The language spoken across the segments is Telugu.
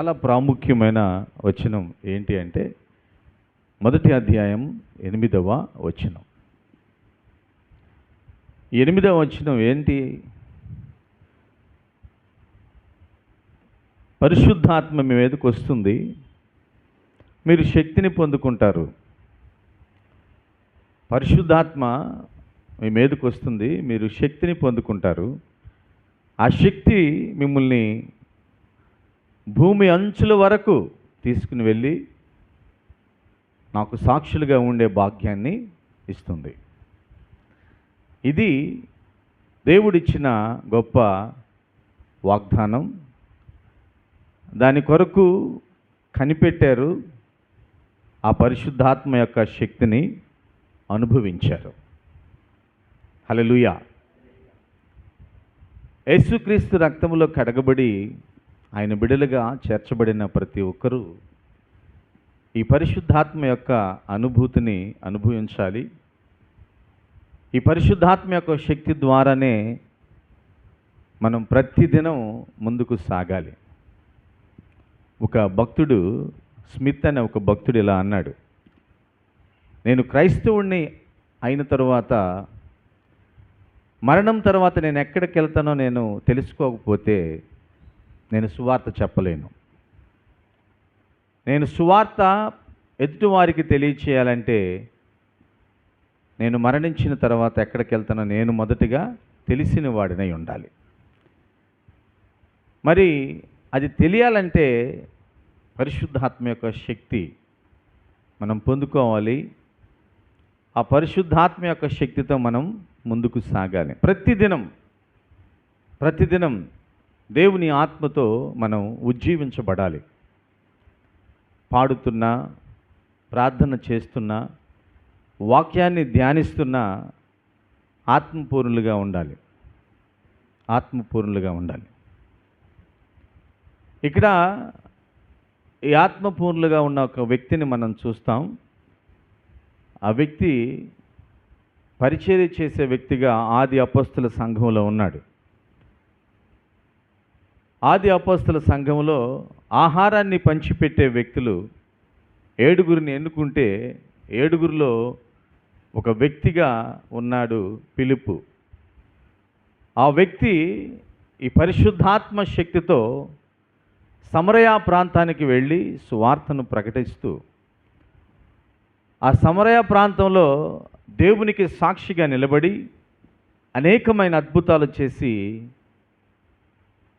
చాలా ప్రాముఖ్యమైన వచనం ఏంటి అంటే మొదటి అధ్యాయం 8వ వచనం. 8వ వచనం ఏంటి? పరిశుద్ధాత్మ మీ మీదకి వస్తుంది, మీరు శక్తిని పొందుకుంటారు. పరిశుద్ధాత్మ మీ మీదకి వస్తుంది, మీరు శక్తిని పొందుకుంటారు. ఆ శక్తి మిమ్మల్ని భూమి అంచుల వరకు తీసుకుని వెళ్ళి నాకు సాక్షులుగా ఉండే భాగ్యాన్ని ఇస్తుంది. ఇది దేవుడిచ్చిన గొప్ప వాగ్దానం. దాని కొరకు కనిపెట్టారు, ఆ పరిశుద్ధాత్మ యొక్క శక్తిని అనుభవించారు. హల్లెలూయా. యేసుక్రీస్తు రక్తములో కడగబడి ఆయన బిడ్డలుగా చేర్చబడిన ప్రతి ఒక్కరూ ఈ పరిశుద్ధాత్మ యొక్క అనుభూతిని అనుభవించాలి. ఈ పరిశుద్ధాత్మ యొక్క శక్తి ద్వారానే మనం ప్రతిదినం ముందుకు సాగాలి. ఒక భక్తుడు, స్మిత్ అనే ఒక భక్తుడు ఇలా అన్నాడు, నేను క్రైస్తవుణ్ణి అయిన తరువాత మరణం తర్వాత నేను ఎక్కడికి వెళ్తానో నేను తెలుసుకోకపోతే నేను సువార్త చెప్పలేను. నేను సువార్త ఎదుటివారికి తెలియచేయాలంటే నేను మరణించిన తర్వాత ఎక్కడికి వెళ్తానో నేను మొదటిగా తెలిసిన వాడినై ఉండాలి. మరి అది తెలియాలంటే పరిశుద్ధాత్మ యొక్క శక్తి మనం పొందుకోవాలి. ఆ పరిశుద్ధాత్మ యొక్క శక్తితో మనం ముందుకు సాగాలి. ప్రతిదినం దేవుని ఆత్మతో మనం ఉజ్జీవించబడాలి. పాడుతున్నా, ప్రార్థన చేస్తున్నా, వాక్యాన్ని ధ్యానిస్తున్నా ఆత్మపూర్ణులుగా ఉండాలి. ఇక్కడ ఈ ఆత్మపూర్ణులుగా ఉన్న ఒక వ్యక్తిని మనం చూస్తాం. ఆ వ్యక్తి పరిచర్య చేసే వ్యక్తిగా ఆది అపోస్తల సంఘంలో ఉన్నాడు. ఆది అపోస్తల సంఘంలో ఆహారాన్ని పంచిపెట్టే వ్యక్తులు 7గురిని ఎన్నుకుంటే 7గురిలో ఒక వ్యక్తిగా ఉన్నాడు ఫిలిప్పు. ఆ వ్యక్తి ఈ పరిశుద్ధాత్మ శక్తితో సమరయ ప్రాంతానికి వెళ్ళి సువార్తను ప్రకటిస్తూ ఆ సమరయ ప్రాంతంలో దేవునికి సాక్షిగా నిలబడి అనేకమైన అద్భుతాలు చేసి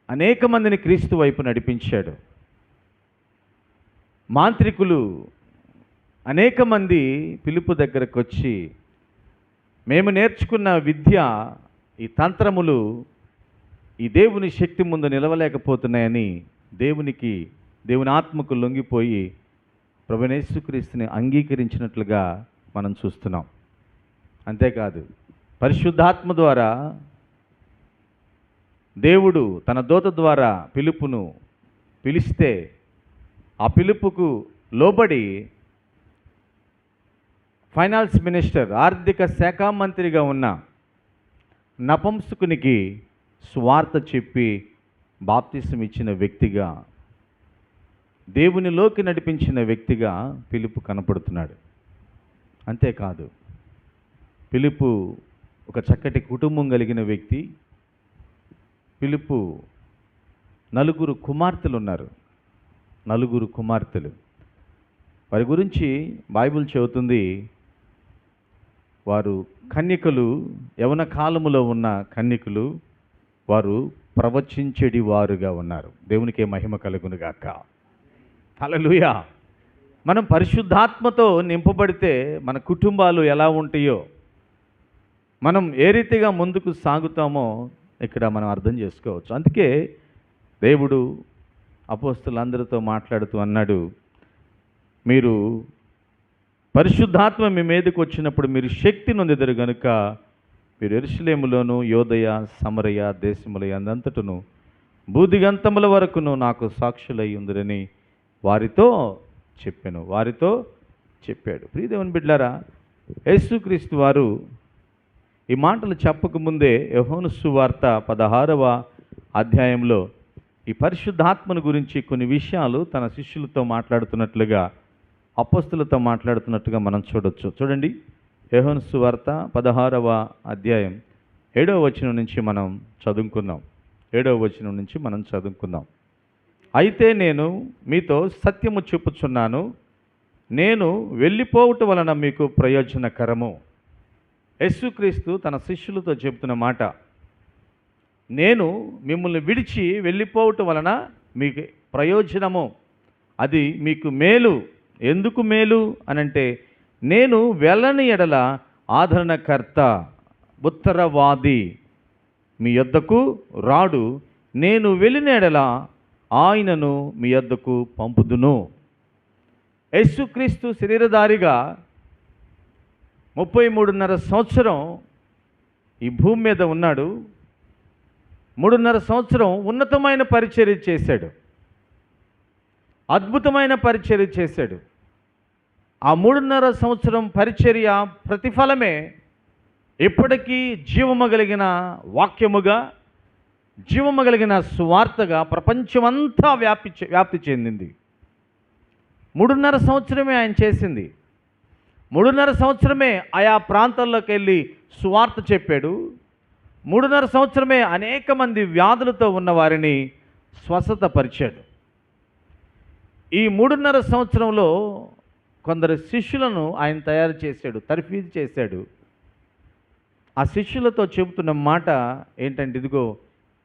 అనేక మందిని క్రీస్తు వైపు నడిపించాడు. మాంత్రికులు అనేక మంది ఫిలిప్పు దగ్గరకు వచ్చి, మేము నేర్చుకున్న విద్య, ఈ తంత్రములు ఈ దేవుని శక్తి ముందు నిలవలేకపోతున్నాయని దేవుని ఆత్మకు లొంగిపోయి ప్రభువైన యేసుక్రీస్తుని అంగీకరించినట్లుగా మనం చూస్తున్నాం. అంతేకాదు, పరిశుద్ధాత్మ ద్వారా దేవుడు తన దూత ద్వారా ఫిలిప్పును పిలిస్తే ఆ ఫిలిప్పుకు లోబడి ఫైనాన్స్ మినిస్టర్, ఆర్థిక శాఖ మంత్రిగా ఉన్న నపుంసకునికి సువార్త చెప్పి బాప్తిసం ఇచ్చిన వ్యక్తిగా, దేవునిలోకి నడిపించిన వ్యక్తిగా ఫిలిప్పు కనపడుతున్నాడు. అంతేకాదు, ఫిలిప్పు ఒక చక్కటి కుటుంబం కలిగిన వ్యక్తి. ఫిలిప్పు 4 కుమార్తెలు ఉన్నారు. 4 కుమార్తెలు. వారి గురించి బైబిల్ చెబుతుంది, వారు కన్యకలు, యవన కాలములో ఉన్న కన్యకలు, వారు ప్రవచించెడి వారుగా ఉన్నారు. దేవునికే మహిమ కలుగును గాక. హల్లెలూయా. మనం పరిశుద్ధాత్మతో నింపబడితే మన కుటుంబాలు ఎలా ఉంటాయో, మనం ఏ రీతిగా ముందుకు సాగుతామో ఇక్కడ మనం అర్థం చేసుకోవచ్చు. అందుకే దేవుడు అపోస్తలులందరితో మాట్లాడుతూ అన్నాడు, మీరు పరిశుద్ధాత్మ మీ మీదకి వచ్చినప్పుడు మీరు శక్తి నొందెదరు గనుక మీరు యెరూషలేములోను యోదయ సమరయ దేశముల యందంతటను భూదిగంతముల వరకును నాకు సాక్షులై ఉందిరని వారితో చెప్పాడు. ప్రియదేవుని బిడ్డలారా, యేసుక్రీస్తు వారు ఈ మాటలు చెప్పకముందే యోహాను సువార్త 16వ అధ్యాయంలో ఈ పరిశుద్ధాత్మను గురించి కొన్ని విషయాలు తన శిష్యులతో మాట్లాడుతున్నట్లుగా, అపొస్తలులతో మాట్లాడుతున్నట్టుగా మనం చూడొచ్చు. చూడండి, యోహాను సువార్త 16వ అధ్యాయం 7వ వచనం నుంచి మనం చదువుకుందాం. 7వ వచనం నుంచి మనం చదువుకుందాం. అయితే నేను మీతో సత్యము చెప్పుచున్నాను, నేను వెళ్ళిపోవటం వలన మీకు ప్రయోజనకరము. యేసుక్రీస్తు తన శిష్యులతో చెబుతున్న మాట, నేను మిమ్మల్ని విడిచి వెళ్ళిపోవటం వలన మీకు ప్రయోజనము, అది మీకు మేలు. ఎందుకు మేలు అనంటే, నేను వెళ్ళని ఎడల ఆదరణకర్త, ఉత్తరవాది మీ యొద్దకు రాడు, నేను వెళ్ళిన ఎడల ఆయనను మీ యొద్దకు పంపుదును. యేసుక్రీస్తు శరీరధారిగా 33.5 సంవత్సరం ఈ భూమి మీద ఉన్నాడు. 3.5 సంవత్సరం ఉన్నతమైన పరిచర్య చేశాడు, అద్భుతమైన పరిచర్య చేశాడు. ఆ 3.5 సంవత్సరం పరిచర్య ప్రతిఫలమే ఇప్పటికీ జీవము కలిగిన వాక్యముగా, జీవము కలిగిన సువార్తగా ప్రపంచమంతా వ్యాప్తి చెందింది. 3.5 సంవత్సరమే ఆయన చేసింది. 3.5 సంవత్సరమే ఆయా ప్రాంతాల్లోకి వెళ్ళి సువార్త చెప్పాడు. 3.5 సంవత్సరమే అనేక మంది వ్యాధులతో ఉన్న వారిని స్వస్థతపరిచాడు. ఈ 3.5 సంవత్సరంలో కొందరు శిష్యులను ఆయన తయారు చేశాడు, తర్ఫీదు చేశాడు. ఆ శిష్యులతో చెబుతున్న మాట ఏంటంటే, ఇదిగో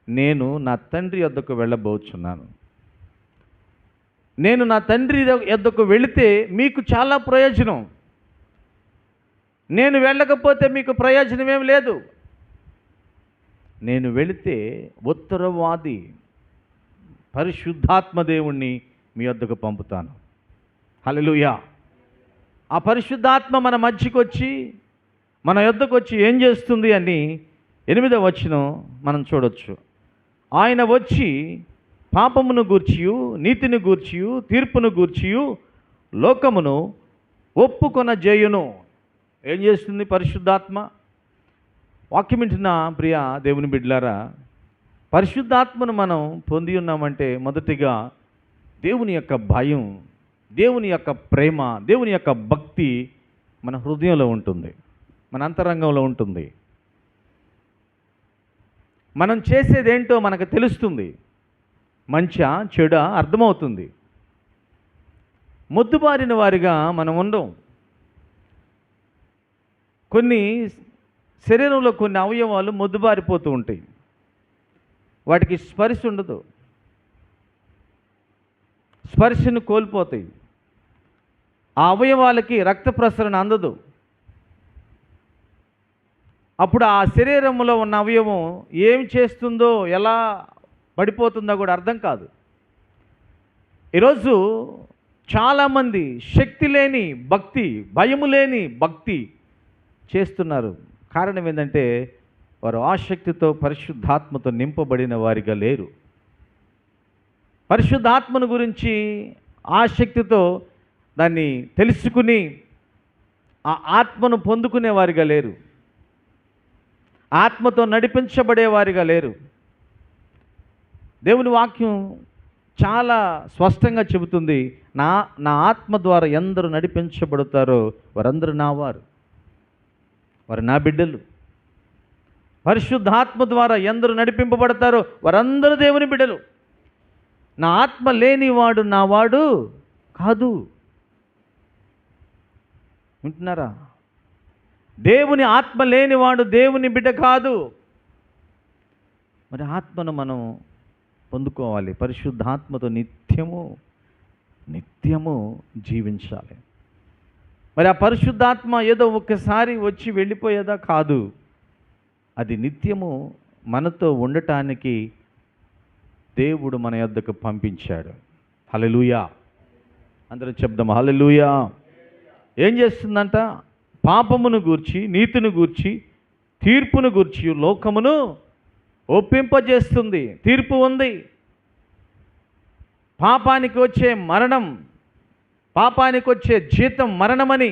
నేను నా తండ్రి యొద్దకు వెళ్ళబోచున్నాను. నేను నా తండ్రి యొద్దకు వెళితే మీకు చాలా ప్రయోజనం. నేను వెళ్ళకపోతే మీకు ప్రయోజనం ఏం లేదు. నేను వెళితే ఉత్తరవాది పరిశుద్ధాత్మ దేవుణ్ణి మీ యొద్దకు పంపుతాను. హల్లెలూయా. ఆ పరిశుద్ధాత్మ మన మధ్యకు వచ్చి, మన యొద్దకు వచ్చి ఏం చేస్తుంది అని 8వ వచనం మనం చూడొచ్చు. ఆయన వచ్చి పాపమును గూర్చియు, నీతిని గూర్చియు, తీర్పును గూర్చియు లోకమును ఒప్పుకొన చేయును. ఏం చేస్తుంది పరిశుద్ధాత్మ? వాక్యం వింటున్న ప్రియ దేవుని బిడ్డలారా, పరిశుద్ధాత్మను మనం పొంది ఉన్నామంటే మొదటిగా దేవుని యొక్క భయం, దేవుని యొక్క ప్రేమ, దేవుని యొక్క భక్తి మన హృదయంలో ఉంటుంది, మన అంతరంగంలో ఉంటుంది. మనం చేసేదేంటో మనకు తెలుస్తుంది, మంచా చెడా అర్థమవుతుంది. మొద్దుబారిన వారిగా మనం ఉండం. కొన్ని శరీరంలో కొన్ని అవయవాలు మొద్దుబారిపోతూ ఉంటాయి, వాటికి స్పర్శ ఉండదు, స్పర్శను కోల్పోతాయి. ఆ అవయవాలకి రక్త ప్రసరణ అందదు. అప్పుడు ఆ శరీరంలో ఉన్న అవయవం ఏం చేస్తుందో, ఎలా పడిపోతుందో కూడా అర్థం కాదు. ఈరోజు చాలామంది శక్తి లేని భక్తి, భయము లేని భక్తి చేస్తున్నారు. కారణం ఏంటంటే, వారు ఆసక్తితో పరిశుద్ధాత్మతో నింపబడిన వారిగా లేరు. పరిశుద్ధాత్మను గురించి ఆసక్తితో దాన్ని తెలుసుకుని ఆ ఆత్మను పొందుకునే వారిగా లేరు. ఆత్మతో నడిపించబడేవారిగా లేరు. దేవుని వాక్యం చాలా స్పష్టంగా చెబుతుంది, నా ఆత్మ ద్వారా ఎందరు నడిపించబడతారో వారందరూ నా వారు, వారు నా బిడ్డలు. పరిశుద్ధాత్మ ద్వారా ఎందరు నడిపింపబడతారో వారందరూ దేవుని బిడ్డలు. నా ఆత్మ లేనివాడు నా వాడు కాదు. వింటున్నారా? దేవుని ఆత్మ లేనివాడు దేవుని బిడ్డ కాదు. మరి ఆత్మను మనం పొందుకోవాలి. పరిశుద్ధాత్మతో నిత్యము జీవించాలి. మరి ఆ పరిశుద్ధాత్మ ఏదో ఒక్కసారి వచ్చి వెళ్ళిపోయేదా? కాదు. అది నిత్యము మనతో ఉండటానికి దేవుడు మన యొద్దకు పంపించాడు. హల్లెలూయా. అందరం చెప్దాం హల్లెలూయా. ఏం చేస్తుందంట? పాపమును గూర్చి, నీతిని గూర్చి, తీర్పును గూర్చి లోకమును ఒప్పింపజేస్తుంది. తీర్పు ఉంది. పాపానికి వచ్చే మరణం, పాపానికి వచ్చే జీతం మరణమని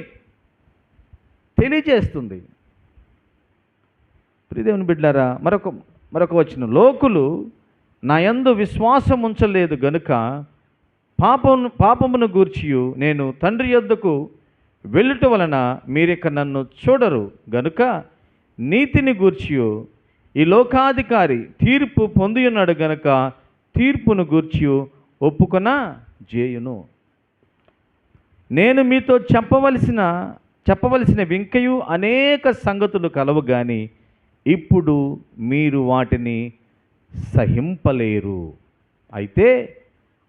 తెలియజేస్తుంది. ప్రియదేవుని బిడ్డలారా, మరొక వచనం, లోకులు నా యందు విశ్వాసం ఉంచలేదు గనుక పాపమును గూర్చియు నేను తండ్రి యొద్దకు వెళ్ళుట వలన మీరిక నన్ను చూడరు గనుక నీతిని గూర్చియు ఈ లోకాధికారి తీర్పు పొంది ఉన్నాడు గనుక తీర్పును గూర్చియు ఒప్పుకొన జేయును. నేను మీతో చెప్పవలసిన వింకయు అనేక సంగతులు కలవు గాని ఇప్పుడు మీరు వాటిని సహింపలేరు. అయితే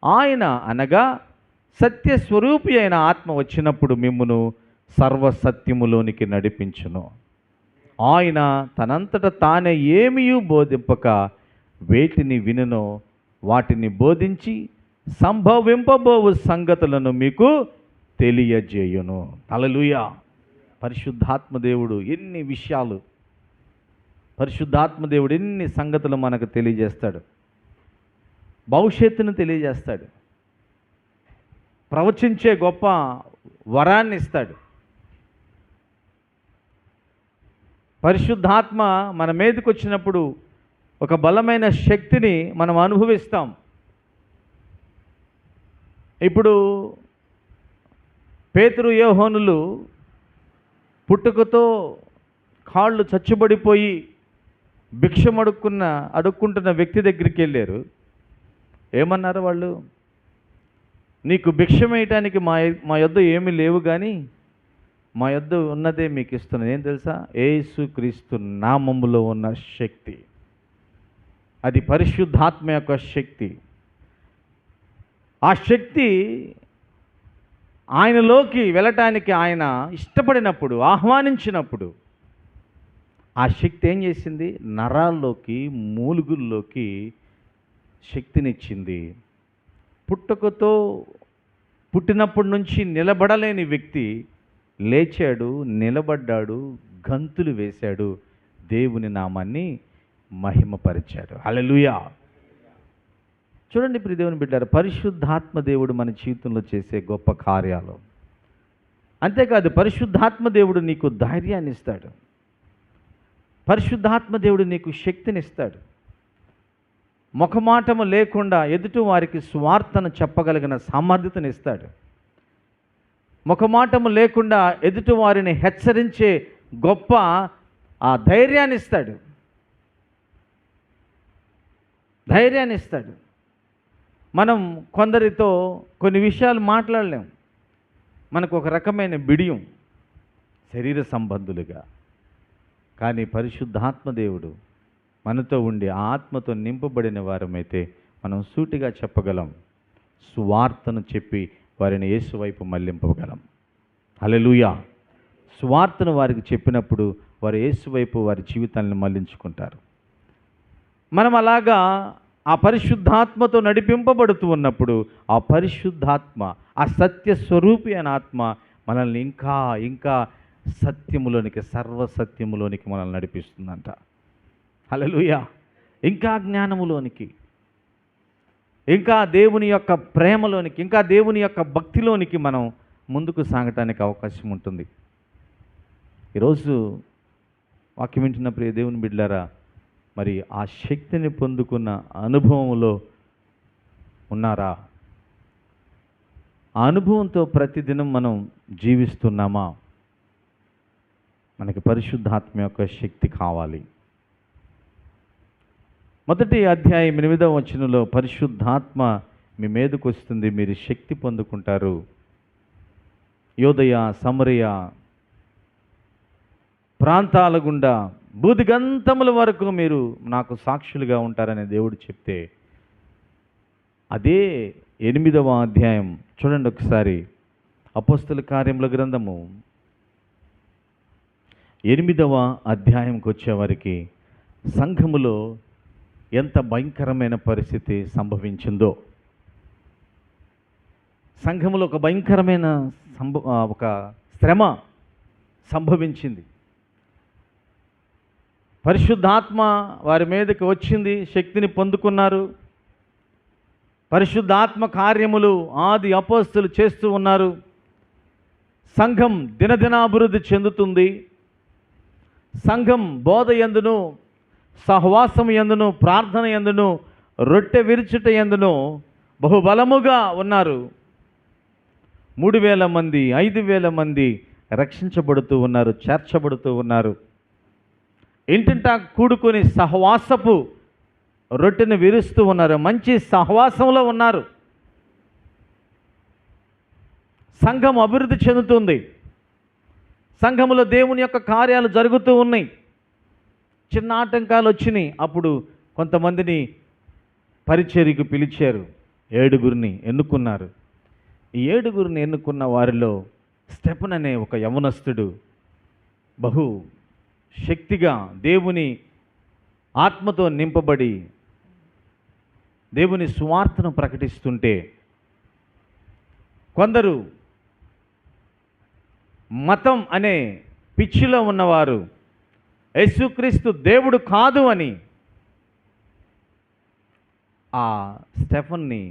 ఆయన అనగా సత్యస్వరూపి అయిన ఆత్మ వచ్చినప్పుడు మిమ్మును సర్వసత్యములోనికి నడిపించును. ఆయన తనంతట తానే ఏమీయూ బోధింపక వేటిని వినునో వాటిని బోధించి సంభవింపబోవు సంగతులను మీకు తెలియజేయును. హల్లెలూయా. పరిశుద్ధాత్మదేవుడు ఎన్ని విషయాలు, పరిశుద్ధాత్మదేవుడు ఎన్ని సంగతులు మనకు తెలియజేస్తాడు. భవిష్యత్తును తెలియజేస్తాడు. ప్రవచించే గొప్ప వరాన్ని ఇస్తాడు. పరిశుద్ధాత్మ మన మీదకి వచ్చినప్పుడు ఒక బలమైన శక్తిని మనం అనుభవిస్తాం. ఇప్పుడు పేతురు యోహానులు పుట్టుకతో కాళ్ళు చచ్చుబడిపోయి అడుక్కుంటున్న వ్యక్తి దగ్గరికి వెళ్ళారు. ఏమన్నారు వాళ్ళు? నీకు భిక్షం వేయటానికి మా యొద్ద ఏమీ లేవు, కానీ మా యొద్ద ఉన్నదే మీకు ఇస్తున్నాను. ఏం తెలుసా? యేసుక్రీస్తు నామములో ఉన్న శక్తి. అది పరిశుద్ధాత్మ యొక్క శక్తి. ఆ శక్తి ఆయనలోకి వెళ్ళటానికి ఆయన ఇష్టపడినప్పుడు, ఆహ్వానించినప్పుడు ఆ శక్తి ఏం చేసింది? నరాల్లోకి, మూలుగుల్లోకి శక్తినిచ్చింది. పుట్టినప్పటి నుంచి నిలబడలేని వ్యక్తి లేచాడు, నిలబడ్డాడు, గంతులు వేశాడు, దేవుని నామాన్ని మహిమపరిచాడు. హల్లెలూయా. చూడండి ఇప్పుడు దేవుని బిడ్డారు, పరిశుద్ధాత్మ దేవుడు మన జీవితంలో చేసే గొప్ప కార్యాలు. అంతేకాదు, పరిశుద్ధాత్మ దేవుడు నీకు ధైర్యాన్ని ఇస్తాడు. పరిశుద్ధాత్మ దేవుడు నీకు శక్తినిస్తాడు. ముఖమాటము లేకుండా ఎదుటి వారికి స్వార్థను చెప్పగలిగిన సామర్థ్యతను ఇస్తాడు. ముఖమాటము లేకుండా ఎదుటి వారిని హెచ్చరించే గొప్ప ఆ ధైర్యాన్ని ఇస్తాడు. మనం కొందరితో కొన్ని విషయాలు మాట్లాడలేం. మనకు ఒక రకమైన బిడియం, శరీర సంబంధులుగా. కానీ పరిశుద్ధాత్మ దేవుడు మనతో ఉండి ఆత్మతో నింపబడిన వారమైతే మనం సూటిగా చెప్పగలం, సువార్తను చెప్పి వారిని యేసు వైపు మళ్లింపగలం. హల్లెలూయా. సువార్తను వారికి చెప్పినప్పుడు వారు యేసు వైపు వారి జీవితాలను మళ్లించుకుంటారు. మనం అలాగా ఆ పరిశుద్ధాత్మతో నడిపింపబడుతూ ఉన్నప్పుడు ఆ పరిశుద్ధాత్మ, ఆ సత్య స్వరూపి అయిన ఆత్మ మనల్ని ఇంకా ఇంకా సత్యములోనికి, సర్వసత్యములోనికి మనల్ని నడిపిస్తుందంట. హల్లెలూయా. ఇంకా జ్ఞానములోనికి, ఇంకా దేవుని యొక్క ప్రేమలోనికి, ఇంకా దేవుని యొక్క భక్తిలోనికి మనం ముందుకు సాగటానికి అవకాశం ఉంటుంది. ఈరోజు వాక్యం వింటున్న ప్రియ దేవుని బిడ్డలారా, మరి ఆ శక్తిని పొందుకున్న అనుభవంలో ఉన్నారా? ఆ అనుభవంతో ప్రతిదినం మనం జీవిస్తున్నామా? మనకి పరిశుద్ధాత్మ యొక్క శక్తి కావాలి. మొదటి అధ్యాయం 8వ వచనంలో పరిశుద్ధాత్మ మీ మీదకు వస్తుంది, మీరు శక్తి పొందుకుంటారు. యోదయ, సమరయ ప్రాంతాల గుండా భూదిగంతముల వరకు మీరు నాకు సాక్షులుగా ఉంటారని దేవుడు చెప్తే, అదే 8వ అధ్యాయం చూడండి ఒకసారి. అపోస్తల కార్యముల గ్రంథము 8వ అధ్యాయంకి వచ్చేవారికి సంఘములో ఎంత భయంకరమైన పరిస్థితి సంభవించిందో, సంఘములో ఒక భయంకరమైన ఒక శ్రమ సంభవించింది. పరిశుద్ధాత్మ వారి మీదకి వచ్చింది, శక్తిని పొందుకున్నారు. పరిశుద్ధాత్మ కార్యములు ఆది అపోస్తలులు చేస్తూ ఉన్నారు. సంఘం దినదినాభివృద్ధి చెందుతుంది. సంఘం బోధ యందును, సహవాసం యందును, ప్రార్థన యందును రొట్టె విరుచుట యందును బహుబలముగా ఉన్నారు. 3,000 మంది, 5,000 మంది రక్షించబడుతూ ఉన్నారు, చేర్చబడుతూ ఉన్నారు. ఇంటింటా కూడుకొని సహవాసపు రొట్టెను విరుస్తూ ఉన్నారు, మంచి సహవాసంలో ఉన్నారు. సంఘం అభివృద్ధి చెందుతుంది. సంఘములో దేవుని యొక్క కార్యాలు జరుగుతూ ఉన్నాయి. చిన్న ఆటంకాలు వచ్చినాయి. అప్పుడు కొంతమందిని పరిచర్యకు పిలిచారు. 7గురిని ఎన్నుకున్నారు. ఈ 7గురిని ఎన్నుకున్న వారిలో స్టెఫెన్ అనే ఒక యవనస్తుడు బహు శక్తిగా దేవుని ఆత్మతో నింపబడి దేవుని సువార్తను ప్రకటిస్తుంటే, కొందరు మతం అనే పిచ్చిలో ఉన్నవారు యేసుక్రీస్తు దేవుడు కాదు అని ఆ స్టెఫెన్ని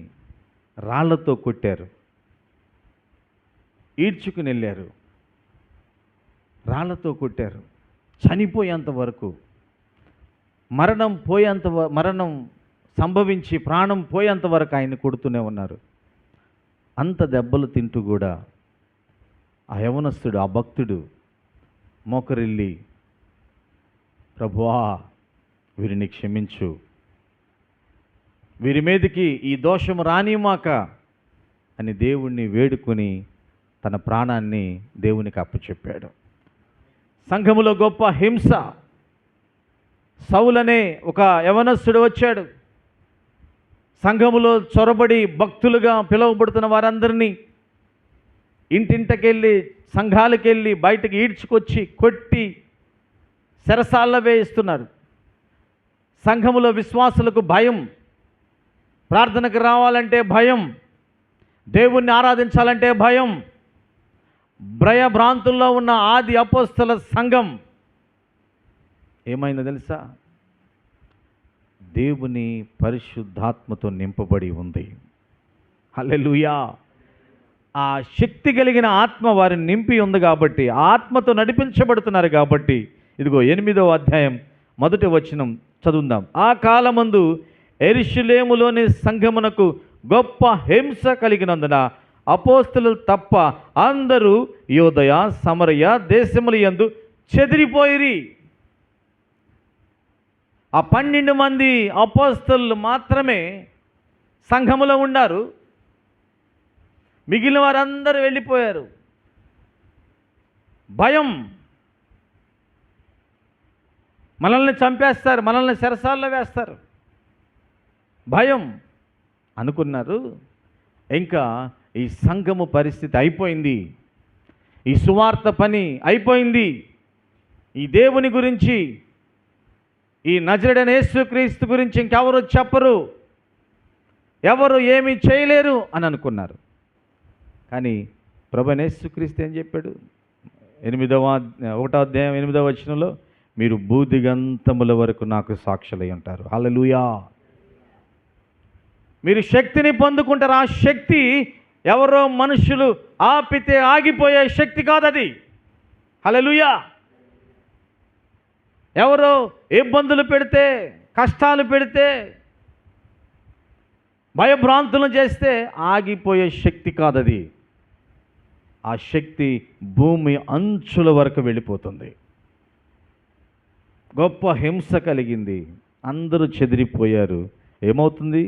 రాళ్లతో కొట్టారు, ఈడ్చుకుని వెళ్ళారు, రాళ్లతో కొట్టారు. చనిపోయేంత వరకు, మరణం సంభవించి ప్రాణం పోయేంత వరకు ఆయన కొడుతూనే ఉన్నారు. అంత దెబ్బలు తింటూ కూడా ఆ యవనస్తుడు, ఆ భక్తుడు మోకరిల్లి, ప్రభువా వీరిని క్షమించు, వీరి మీదకి ఈ దోషం రానిమాక అని దేవుణ్ణి వేడుకొని తన ప్రాణాన్ని దేవునికి అప్పచెప్పాడు. సంఘములో గొప్ప హింస. సౌలనే ఒక యవనస్తుడు వచ్చాడు. సంఘములో చొరబడి భక్తులుగా పిలువబడుతున్న వారందరినీ ఇంటింటకెళ్ళి, సంఘాలకెళ్ళి బయటకు ఈడ్చుకొచ్చి కొట్టి చెరసాల్లో వేయిస్తున్నారు. సంఘములో విశ్వాసులకు భయం, ప్రార్థనకు రావాలంటే భయం, దేవుణ్ణి ఆరాధించాలంటే భయం. భయభ్రాంతుల్లో ఉన్న ఆది అపోస్తల సంఘం ఏమైందో తెలుసా? దేవుని పరిశుద్ధాత్మతో నింపబడి ఉంది. హల్లెలూయా. ఆ శక్తి కలిగిన ఆత్మ వారిని నింపి ఉంది కాబట్టి, ఆత్మతో నడిపించబడుతున్నారు కాబట్టి, ఇదిగో 8వ అధ్యాయం 1వ వచనం చదువుదాం. ఆ కాలమందు యెరూషలేములోని సంఘమునకు గొప్ప హింస కలిగినందున అపోస్తలు తప్ప అందరూ యూదయ సమరయ దేశముల యందు చెదిరిపోయిరి. ఆ 12 మంది అపోస్తలు మాత్రమే సంఘములో ఉన్నారు. మిగిలిన వారందరూ వెళ్ళిపోయారు. భయం, మనల్ని చంపేస్తారు, మనల్ని చెరసాల్లో వేస్తారు, భయం అనుకున్నారు. ఇంకా ఈ సంఘము పరిస్థితి అయిపోయింది, ఈ సువార్త పని అయిపోయింది, ఈ దేవుని గురించి, ఈ నజరేయుడైన యేసుక్రీస్తు గురించి ఇంకెవరు చెప్పరు, ఎవరు ఏమీ చేయలేరు అని అనుకున్నారు. కానీ ప్రభువైన యేసుక్రీస్తు ఏం చెప్పాడు? 1వ అధ్యాయం 8వ వచనంలో, మీరు భూదిగంతముల వరకు నాకు సాక్షులై ఉంటారు. హల్లెలూయా. మీరు శక్తిని పొందుకుంటారు. ఆ శక్తి ఎవరో మనుషులు ఆపితే ఆగిపోయే శక్తి కాదది. హల్లెలూయా. ఎవరో ఇబ్బందులు పెడితే, కష్టాలు పెడితే, భయభ్రాంతులను చేస్తే ఆగిపోయే శక్తి కాదది. ఆ శక్తి భూమి అంచుల వరకు వెళ్ళిపోతుంది. గొప్ప హింస కలిగింది, అందరూ చెదిరిపోయారు. ఏమవుతుంది?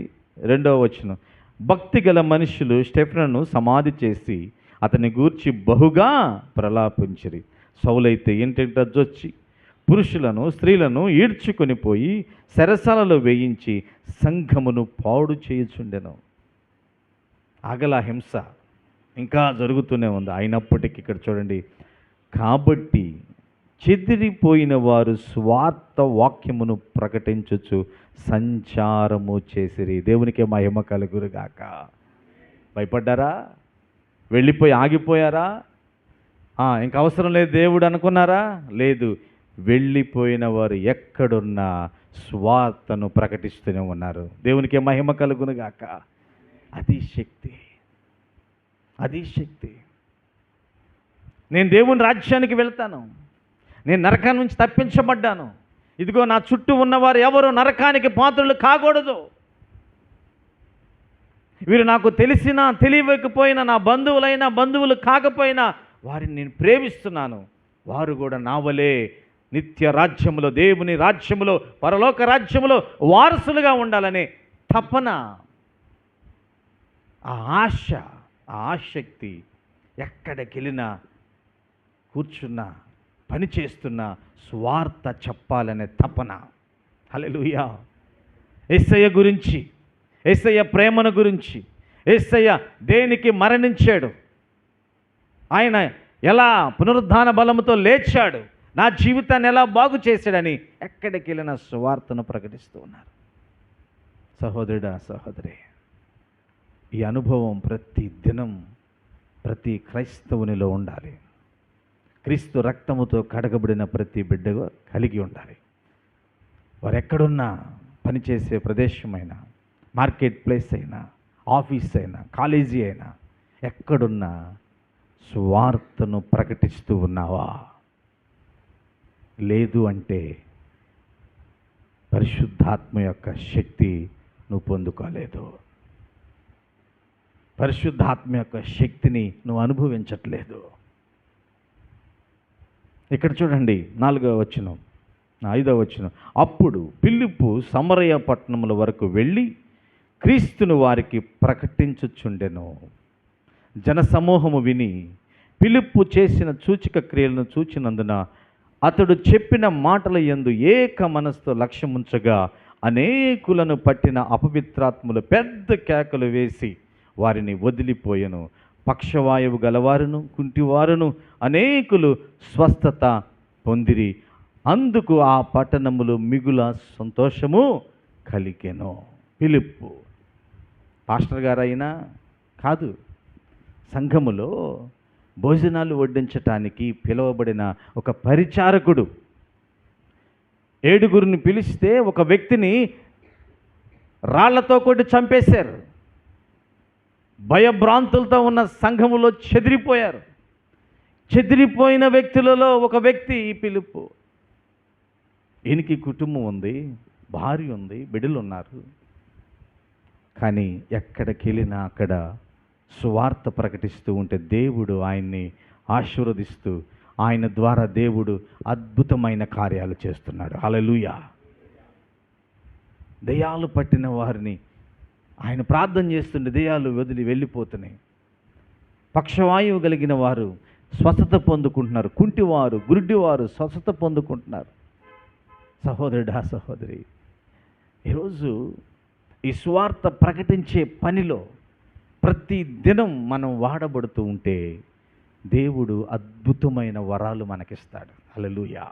2వ వచనం, భక్తి గల మనుషులు స్టెఫెనును సమాధి చేసి అతని గూర్చి బహుగా ప్రలాపించిరి. సౌలైతే ఇంటింట జొచ్చి పురుషులను స్త్రీలను ఈడ్చుకొని పోయి చెరసాలలో వేయించి సంఘమును పాడు చేయుచుండెను. ఆగల హింస ఇంకా జరుగుతూనే ఉంది. అయినప్పటికీ ఇక్కడ చూడండి, కాబట్టి చెదిరిపోయిన వారు స్వార్థ వాక్యమును ప్రకటించుచు సంచారము చేసిరి. దేవునికే మహిమ కలుగురుగాక. భయపడ్డారా? వెళ్ళిపోయి ఆగిపోయారా? ఇంకా అవసరం లేదు దేవుడు అనుకున్నారా? లేదు. వెళ్ళిపోయిన వారు ఎక్కడున్నా స్వార్థను ప్రకటిస్తూనే ఉన్నారు. దేవునికే మహిమ కలుగునుగాక. అది శక్తి, అది శక్తి. నేను దేవుని రాజ్యానికి వెళ్తాను, నేను నరకాన్ని నుంచి తప్పించబడ్డాను, ఇదిగో నా చుట్టూ ఉన్నవారు ఎవరు నరకానికి పాత్రలు కాకూడదు, వీరు నాకు తెలిసినా తెలియకపోయినా, నా బంధువులైనా బంధువులు కాకపోయినా వారిని నేను ప్రేమిస్తున్నాను. వారు కూడా నా వలే నిత్య రాజ్యములో, దేవుని రాజ్యములో, పరలోక రాజ్యములో వారసులుగా ఉండాలనే తపన, ఆ ఆశ, ఆ ఆసక్తి ఎక్కడికెళ్ళినా, కూర్చున్నా, పని చేస్తున్నా స్వార్థ చెప్పాలనే తపన. హల్లెలూయా. యేసయ్య గురించి, యేసయ్య ప్రేమను గురించి, యేసయ్య దేనికి మరణించాడు, ఆయన ఎలా పునరుద్ధాన బలముతో లేచాడు, నా జీవితాన్ని ఎలా బాగు చేశాడని ఎక్కడికి వెళ్ళిన సువార్తను ప్రకటిస్తూ ఉన్నారు. సహోదరుడా, సహోదరి, ఈ అనుభవం ప్రతి దినం ప్రతి క్రైస్తవునిలో ఉండాలి. క్రీస్తు రక్తముతో కడగబడిన ప్రతి బిడ్డ కలిగి ఉండాలి. వారు ఎక్కడున్నా, పనిచేసే ప్రదేశమైనా, మార్కెట్ ప్లేస్ అయినా, ఆఫీస్ అయినా, కాలేజీ అయినా, ఎక్కడున్నా సువార్తను ప్రకటిస్తూ ఉన్నావా? లేదు అంటే పరిశుద్ధాత్మ యొక్క శక్తి నువ్వు పొందుకోలేదు. పరిశుద్ధాత్మ యొక్క శక్తిని నువ్వు అనుభవించట్లేదు. ఇక్కడ చూడండి, 4వ వచనం, 5వ వచనం. అప్పుడు ఫిలిప్పు సమరయ పట్టణముల వరకు వెళ్ళి క్రీస్తును వారికి ప్రకటించుచుండెను. జనసమూహము విని ఫిలిప్పు చేసిన సూచక క్రియలను చూచినందున అతడు చెప్పిన మాటల యందు ఏక మనసుతో లక్ష్యముంచగా అనేకులను పట్టిన అపవిత్రాత్ములు పెద్ద కేకలు వేసి వారిని వదిలిపోయెను. పక్షవాయువు గలవారును, కుంటివారును అనేకులు స్వస్థత పొందిరి. అందుకు ఆ పట్టణములు మిగుల సంతోషము కలిగెను. ఫిలిప్పు పాస్టర్ గారైనా కాదు, సంఘములో భోజనాలు వడ్డించటానికి పిలువబడిన ఒక పరిచారకుడు. 7గురిని పిలిస్తే ఒక వ్యక్తిని రాళ్లతో కొట్టి చంపేశారు. భయభ్రాంతులతో ఉన్న సంఘములో చెదిరిపోయారు. చెదిరిపోయిన వ్యక్తులలో ఒక వ్యక్తి ఈ ఫిలిప్పు. ఈయనకి కుటుంబం ఉంది, భార్య ఉంది, బిడ్డలు ఉన్నారు. కానీ ఎక్కడికి వెళ్ళినా అక్కడ సువార్త ప్రకటిస్తూ ఉంటే దేవుడు ఆయన్ని ఆశీర్వదిస్తూ, ఆయన ద్వారా దేవుడు అద్భుతమైన కార్యాలు చేస్తున్నాడు. హల్లెలూయా. దెయ్యాలు పట్టిన వారిని ఆయన ప్రార్థన చేస్తుంటే దెయ్యాలు వదిలి వెళ్ళిపోతున్నాయి. పక్షవాయువు కలిగిన వారు స్వస్థత పొందుకుంటున్నారు. కుంటివారు, గురుడివారు స్వస్థత పొందుకుంటున్నారు. సహోదరుడా, సహోదరి, ఈరోజు ఈ సువార్త ప్రకటించే పనిలో ప్రతి దినం మనం వాడబడుతూ ఉంటే దేవుడు అద్భుతమైన వరాలు మనకిస్తాడు. హల్లెలూయా.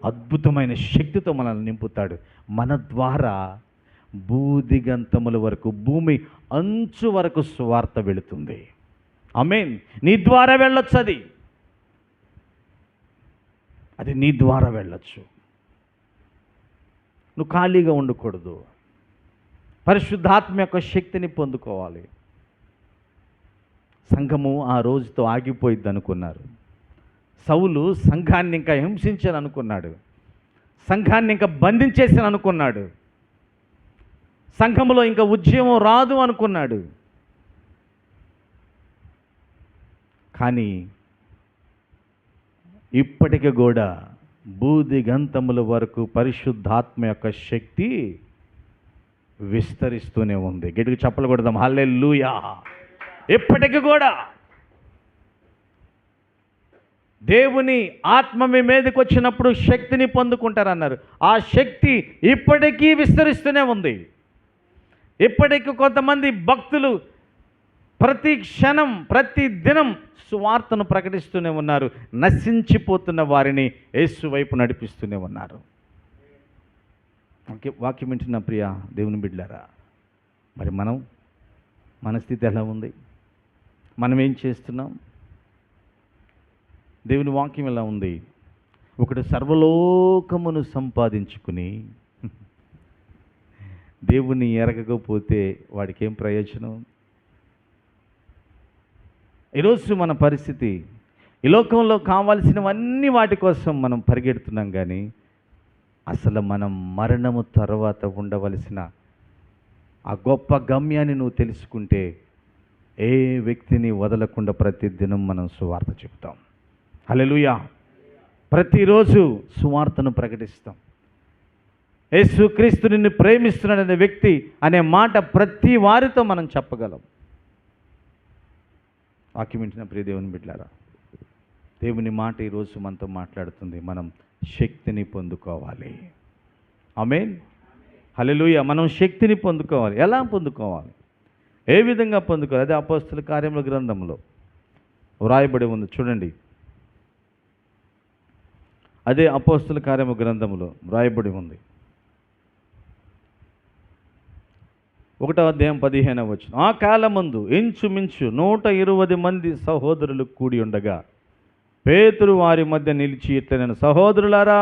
అద్భుతమైన శక్తితో మనల్ని నింపుతాడు. మన ద్వారా భూదిగంతముల వరకు, భూమి అంచు వరకు సువార్త వెళుతుంది. ఆమేన్. నీ ద్వారా వెళ్ళొచ్చు, అది నీ ద్వారా వెళ్ళొచ్చు. నువ్వు ఖాళీగా ఉండకూడదు. పరిశుద్ధాత్మ యొక్క శక్తిని పొందుకోవాలి. సంఘము ఆ రోజుతో ఆగిపోయిద్ది అనుకున్నారు. సౌలు సంఘాన్ని ఇంకా హింసించని అనుకున్నాడు. సంఘాన్ని ఇంకా బంధించేసాను అనుకున్నాడు. సంఘములో ఇంకా ఉద్యమం రాదు అనుకున్నాడు. కానీ ఇప్పటికి కూడా భూదిగంతముల వరకు పరిశుద్ధాత్మ యొక్క శక్తి విస్తరిస్తూనే ఉంది. గట్టిగా చప్పలు కొడదాం. హల్లెలూయా. ఇప్పటికి కూడా దేవుని ఆత్మ మీ మీదకి వచ్చినప్పుడు శక్తిని పొందుకుంటారన్నారు. ఆ శక్తి ఇప్పటికీ విస్తరిస్తూనే ఉంది. ఇప్పటికీ కొంతమంది భక్తులు ప్రతి క్షణం, ప్రతి దినం సువార్తను ప్రకటిస్తూనే ఉన్నారు. నశించిపోతున్న వారిని యేసు వైపు నడిపిస్తూనే ఉన్నారు. వాక్యం వింటున్న ప్రియ దేవుని బిడ్డలారా, మరి మన స్థితి ఎలా ఉంది? మనం ఏం చేస్తున్నాం? దేవుని వాక్యం ఎలా ఉంది? ఒకడు సర్వలోకమును సంపాదించుకుని దేవుని ఎరగకపోతే వాడికి ఏం ప్రయోజనం? ఈరోజు మన పరిస్థితి, ఈ లోకంలో కావాల్సినవన్నీ వాటి కోసం మనం పరిగెడుతున్నాం. కానీ అసలు మనం మరణము తర్వాత ఉండవలసిన ఆ గొప్ప గమ్యాన్ని నువ్వు తెలుసుకుంటే ఏ వ్యక్తిని వదలకుండా ప్రతిదినం మనం సువార్త చెప్తాం. హల్లెలూయా. ప్రతిరోజు సువార్తను ప్రకటిస్తాం. యేసుక్రీస్తు నిన్ను ప్రేమిస్తున్నాడనే వ్యక్తి అనే మాట ప్రతి వారితో మనం చెప్పగలం. వాక్యం వింటున్న ప్రియ దేవుని బిడ్డలారా, దేవుని మాట ఈరోజు మనతో మాట్లాడుతుంది. మనం శక్తిని పొందుకోవాలి. ఆమేన్. హల్లెలూయా. మనం శక్తిని పొందుకోవాలి. ఎలా పొందుకోవాలి? ఏ విధంగా పొందుకోవాలి? అదే అపోస్తలుల కార్యముల గ్రంథంలో వ్రాయబడి ఉంది, చూడండి. అదే అపోస్తలుల కార్యముల గ్రంథంలో వ్రాయబడి ఉంది. 1వ అధ్యాయం 15వ వచనం. ఆ కాలమందు ఇంచుమించు 120 మంది సహోదరులు కూడి ఉండగా పేతురు వారి మధ్య నిలిచి ఇట్లనెను, సహోదరులారా.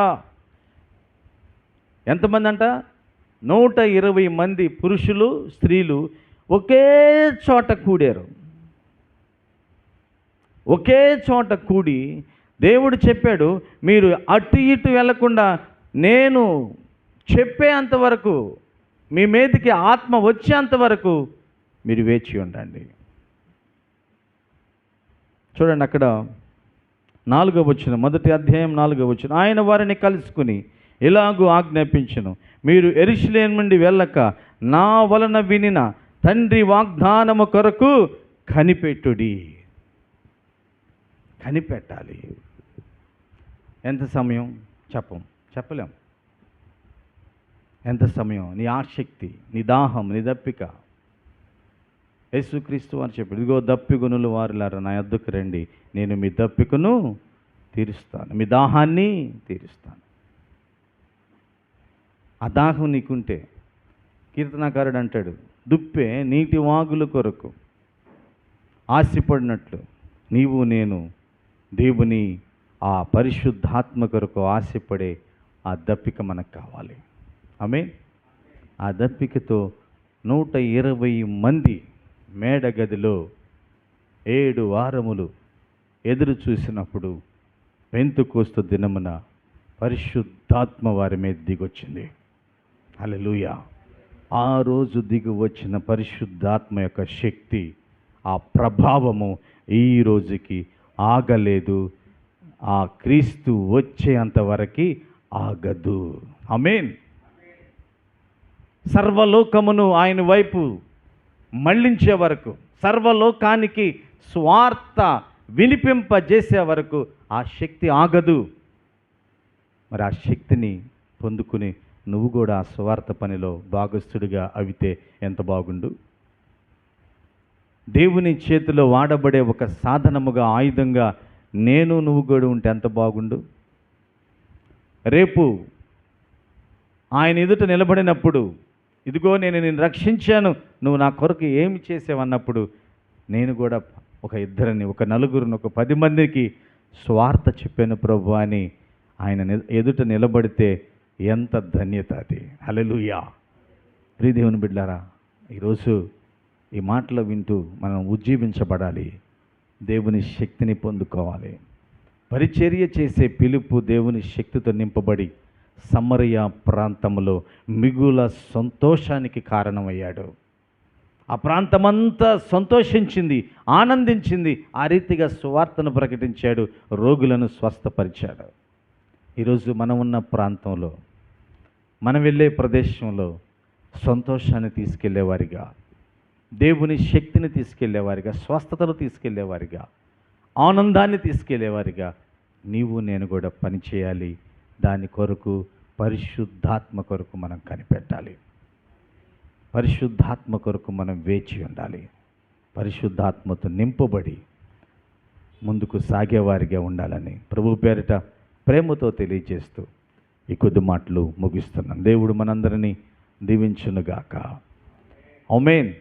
ఎంతమంది అంట? 120 మంది పురుషులు, స్త్రీలు ఒకే చోట కూడారు. ఒకే చోట కూడి దేవుడు చెప్పాడు, మీరు అటు ఇటు వెళ్లకుండా నేను చెప్పేంతవరకు, మీ మీదకి ఆత్మ వచ్చేంతవరకు మీరు వేచి ఉండండి. చూడండి అక్కడ 4వ వచనం, 1వ అధ్యాయం 4వ వచనం. ఆయన వారిని కలుసుకుని ఇలాగూ ఆజ్ఞాపించెను, మీరు యెరూషలేము నుండి వెళ్ళక నా వలన వినిన తండ్రి వాగ్దానము కొరకు కనిపెట్టుడి. కనిపెట్టాలి. ఎంత సమయం? చెప్పలేం. ఎంత సమయం? నీ ఆసక్తి, నీ దాహం, నీ దప్పిక. యేసుక్రీస్తు అని చెప్పాడు, ఇదిగో దప్పిగొనులు వారులారా నా యొద్దకు రండి, నేను మీ దప్పికను తీరుస్తాను, మీ దాహాన్ని తీరుస్తాను. ఆ దాహం నీకుంటే, కీర్తనాకారుడు అంటాడు, దుప్పే నీటి వాగుల కొరకు ఆశపడినట్లు నీవు నేను దేవుని ఆ పరిశుద్ధాత్మ కొరకు ఆశపడే ఆ దప్పిక మనకు కావాలి. ఆమేన్. ఆ దప్పికతో 120 మంది మేడగదిలో 7 వారములు ఎదురు చూసినప్పుడు పెంతెకోస్తు దినమున పరిశుద్ధాత్మ వారి మీద దిగొచ్చింది. హల్లెలూయా. ఆ రోజు దిగి వచ్చిన పరిశుద్ధాత్మ యొక్క శక్తి, ఆ ప్రభావము ఈ రోజుకి ఆగలేదు. ఆ క్రీస్తు వచ్చేంతవరకు ఆగదు. ఆమేన్. సర్వలోకమును ఆయన వైపు మళ్ళించే వరకు, సర్వలోకానికి స్వార్థ వినిపింపజేసే వరకు ఆ శక్తి ఆగదు. మరి ఆ శక్తిని పొందుకుని నువ్వు కూడా ఆ స్వార్థ పనిలో భాగస్థుడిగా అవితే ఎంత బాగుండు. దేవుని చేతిలో వాడబడే ఒక సాధనముగా, ఆయుధంగా నేను నువ్వు కూడా ఉంటే ఎంత బాగుండు. రేపు ఆయన ఎదుట నిలబడినప్పుడు, ఇదిగో నేను నిన్ను రక్షించాను, నువ్వు నా కొరకు ఏమి చేసావన్నప్పుడు నేను కూడా ఒక ఇద్దరిని, ఒక నలుగురిని, ఒక 10 మందికి స్వార్థ చెప్పాను ప్రభు అని ఆయన ఎదుట నిలబడితే ఎంత ధన్యత అది. హల్లెలూయా. ప్రియ దేవుని బిడ్డలారా, ఈరోజు ఈ మాటలు వింటూ మనం ఉజ్జీవించబడాలి. దేవుని శక్తిని పొందుకోవాలి. పరిచర్య చేసే పిలుపు దేవుని శక్తితో నింపబడి సమరయ ప్రాంతంలో మిగుల సంతోషానికి కారణమయ్యాడు. ఆ ప్రాంతమంతా సంతోషించింది, ఆనందించింది. ఆ రీతిగా సువార్తను ప్రకటించాడు, రోగులను స్వస్థపరిచాడు. ఈరోజు మనం ఉన్న ప్రాంతంలో, మనం వెళ్ళే ప్రదేశంలో సంతోషాన్ని తీసుకెళ్లేవారిగా, దేవుని శక్తిని తీసుకెళ్లేవారిగా, స్వస్థతను తీసుకెళ్లేవారిగా, ఆనందాన్ని తీసుకెళ్లేవారిగా నీవు నేను కూడా పనిచేయాలి. దాని కొరకు పరిశుద్ధాత్మ కొరకు మనం కనిపెట్టాలి. పరిశుద్ధాత్మ కొరకు మనం వేచి ఉండాలి. పరిశుద్ధాత్మతో నింపబడి ముందుకు సాగేవారిగా ఉండాలని ప్రభు పేరిట ప్రేమతో తెలియజేస్తూ ఈ కొద్ది మాటలు ముగిస్తున్నాను. దేవుడు మనందరినీ దీవించునుగాక. ఆమేన్.